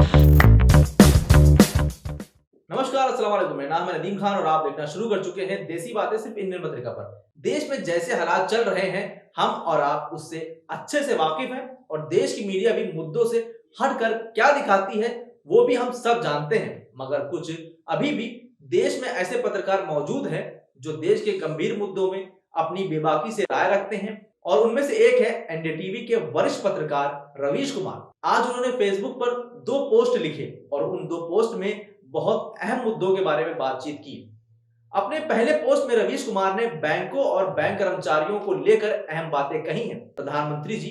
नमस्कार, अस्सलाम वालेकुम। मेरा नाम है नदीम खान और आप देखना शुरू कर चुके हैं देसी बातें सिर्फ इंडियन पत्रिका पर। देश में जैसे हालात चल रहे हैं, हम और आप उससे अच्छे से वाकिफ हैं और देश की मीडिया भी मुद्दों से हटकर क्या दिखाती है वो भी हम सब जानते हैं। मगर कुछ अभी भी देश में ऐसे पत्रकार मौजूद हैं जो देश के गंभीर मुद्दों में अपनी बेबाकी से राय रखते हैं और उनमें से एक है एनडीटीवी के वरिष्ठ पत्रकार रवीश कुमार। आज उन्होंने फेसबुक पर 2 पोस्ट लिखे और उन 2 पोस्ट में बहुत अहम मुद्दों के बारे में बातचीत की। अपने पहले पोस्ट में रवीश कुमार ने बैंकों और बैंक कर्मचारियों को लेकर अहम बातें कही हैं। प्रधानमंत्री जी,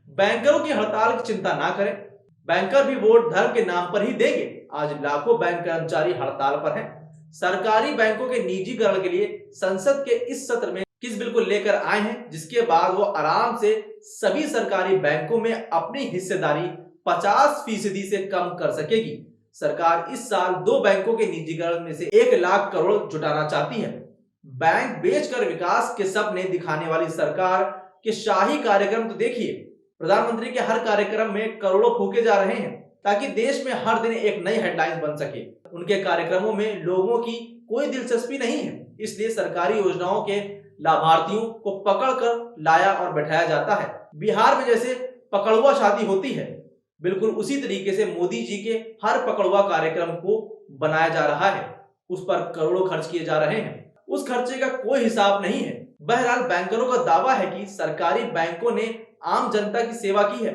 बैंकरों की हड़ताल की चिंता ना करें, बैंकर भी वोट धर्म के नाम पर ही देंगे। आज लाखों बैंक कर्मचारी हड़ताल पर हैं। सरकारी बैंकों के निजीकरण के लिए संसद के इस सत्र में किस बिल को लेकर आए हैं, जिसके बाद वो आराम से सभी सरकारी बैंकों में अपनी हिस्सेदारी 50% से कम कर सकेगी। सरकार इस साल 2 बैंकों के निजीकरण में से 1 लाख करोड़ जुटाना चाहती है। बैंक बेचकर विकास के सपने दिखाने वाली सरकार के शाही कार्यक्रम तो देखिए। प्रधानमंत्री के हर कार्यक्रम में करोड़ों फूके जा रहे हैं ताकि देश में हर दिन एक नई हेडलाइन बन सके। उनके कार्यक्रमों में लोगों की कोई दिलचस्पी नहीं है, इसलिए सरकारी योजनाओं के लाभार्थियों को पकड़कर लाया और बैठाया जाता है। बिहार में जैसे पकड़ुआ शादी होती है, बिल्कुल उसी तरीके से मोदी जी के हर पकड़ुआ कार्यक्रम को बनाया जा रहा है। उस पर करोड़ों खर्च किए जा रहे हैं, उस खर्चे का कोई हिसाब नहीं है। बहरहाल बैंकरों का दावा है कि सरकारी बैंकों ने आम जनता की सेवा की है।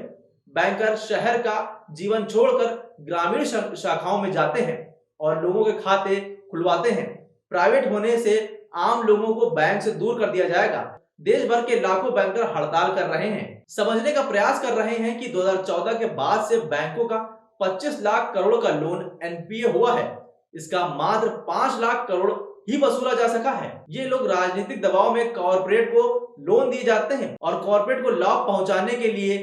बैंकर शहर का जीवन छोड़कर ग्रामीण शाखाओं में जाते हैं और लोगों के खाते खुलवाते हैं। प्राइवेट होने से आम लोगों को बैंक से दूर कर दिया जाएगा। देश भर के लाखों बैंकर हड़ताल कर रहे हैं, समझने का प्रयास कर रहे हैं कि 2014 के बाद से बैंकों का 25 लाख करोड़ का लोन एनपीए हुआ है। इसका मात्र 5 लाख करोड़ ही वसूला जा सका है। ये लोग राजनीतिक दबाव में कॉर्पोरेट को लोन दिए जाते हैं और कॉर्पोरेट को लाभ पहुंचाने के लिए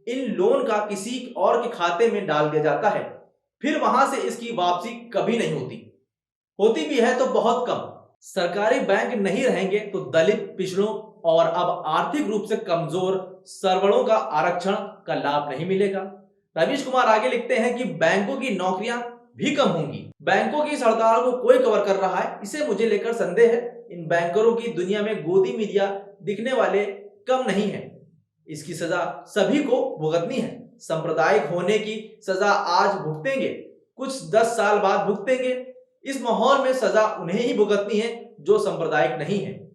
इन लोन का किसी और के खाते में डाल दिया जाता है। फिर वहां से इसकी वापसी कभी नहीं होती भी है तो बहुत कम। सरकारी बैंक नहीं रहेंगे तो दलित, पिछड़ों और अब आर्थिक रूप से कमजोर सर्वरों का आरक्षण का लाभ नहीं मिलेगा। रवीश कुमार आगे लिखते हैं कि बैंकों की नौकरियां भी कम होंगी। बैंकों की इस हड़ताल को कोई कवर कर रहा है, इसे मुझे लेकर संदेह है। इन बैंकरों की दुनिया में गोदी मीडिया दिखने वाले कम नहीं है। इसकी सजा सभी को भुगतनी है। सांप्रदायिक होने की सजा आज भुगतेंगे, कुछ 10 साल बाद भुगतेंगे। इस माहौल में सजा उन्हें ही भुगतनी है जो सांप्रदायिक नहीं है।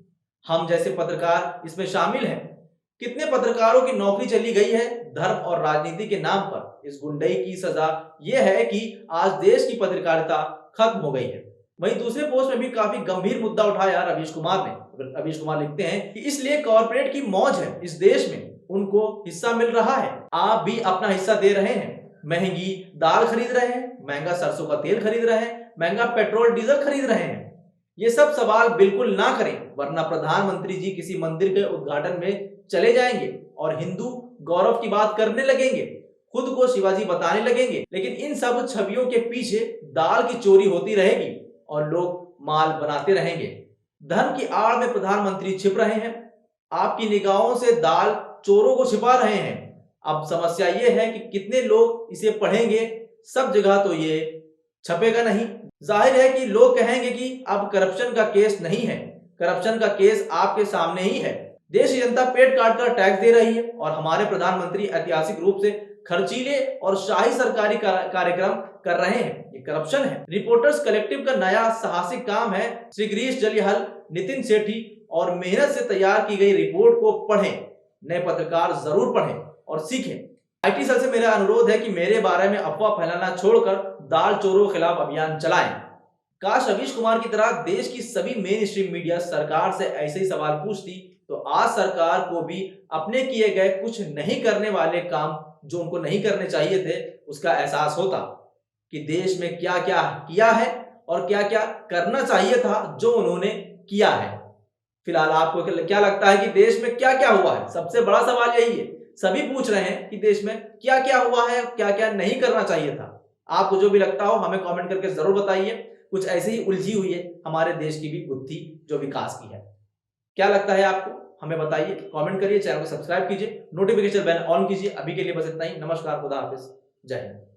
हम जैसे पत्रकार इसमें शामिल हैं। कितने पत्रकारों की नौकरी चली गई है धर्म और राजनीति के नाम पर। इस गुंडई की सजा यह है कि आज देश की पत्रकारिता खत्म हो गई है। वहीं दूसरे पोस्ट में भी काफी गंभीर मुद्दा उठाया रवीश कुमार ने। रवीश कुमार लिखते हैं कि इसलिए कॉर्पोरेट की मौज है इस देश में, उनको हिस्सा मिल रहा है। आप भी अपना हिस्सा दे रहे हैं। महंगी दाल खरीद रहे हैं, महंगा सरसों का तेल खरीद रहे हैं, महंगा पेट्रोल डीजल खरीद रहे हैं। ये सब सवाल बिल्कुल ना करें, वरना प्रधानमंत्री जी किसी मंदिर के उद्घाटन में चले जाएंगे और हिंदू गौरव की बात करने लगेंगे, खुद को शिवाजी बताने लगेंगे। लेकिन इन सब छवियों के पीछे दाल की चोरी होती रहेगी और लोग माल बनाते रहेंगे। धन की आड़ में प्रधानमंत्री छिप रहे हैं, आपकी निगाहों से दाल चोरों को छिपा रहे हैं। अब समस्या यह है कि कितने लोग इसे पढ़ेंगे। सब जगह तो ये छपेगा नहीं। जाहिर है कि लोग कहेंगे कि अब करप्शन का केस नहीं है। करप्शन का केस आपके सामने ही है। देश की जनता पेट काटकर टैक्स दे रही है और हमारे प्रधानमंत्री ऐतिहासिक रूप से खर्चीले और शाही सरकारी कार्यक्रम कर रहे हैं। ये करप्शन है। रिपोर्टर्स कलेक्टिव का नया साहसिक काम है। श्री गिरीश जलिहल, नितिन सेठी और मेहनत से तैयार की गई रिपोर्ट को पढ़ें। नए पत्रकार जरूर पढ़ें और सीखें। आईटी सेल से मेरा अनुरोध है कि मेरे बारे में अफवाह फैलाना छोड़कर दाल चोरों के खिलाफ अभियान चलाएं। काश रवीश कुमार की तरह देश की सभी मेन स्ट्रीम मीडिया सरकार से ऐसे ही सवाल पूछती तो आज सरकार को भी अपने किए गए कुछ नहीं करने वाले काम जो उनको नहीं करने चाहिए थे उसका एहसास होता कि देश में क्या क्या किया है और क्या क्या करना चाहिए था जो उन्होंने किया है। फिलहाल आपको क्या लगता है कि देश में क्या क्या हुआ है? सबसे बड़ा सवाल यही है। सभी पूछ रहे हैं कि देश में क्या क्या हुआ है, क्या क्या नहीं करना चाहिए था। आपको जो भी लगता हो हमें कमेंट करके जरूर बताइए। कुछ ऐसे ही उलझी हुई है हमारे देश की भी गुत्थी जो विकास की है। क्या लगता है आपको? हमें बताइए, कमेंट करिए, चैनल को सब्सक्राइब कीजिए, नोटिफिकेशन बेल ऑन कीजिए। अभी के लिए बस इतना ही। नमस्कार, खुदा हाफिज, जय हिंद।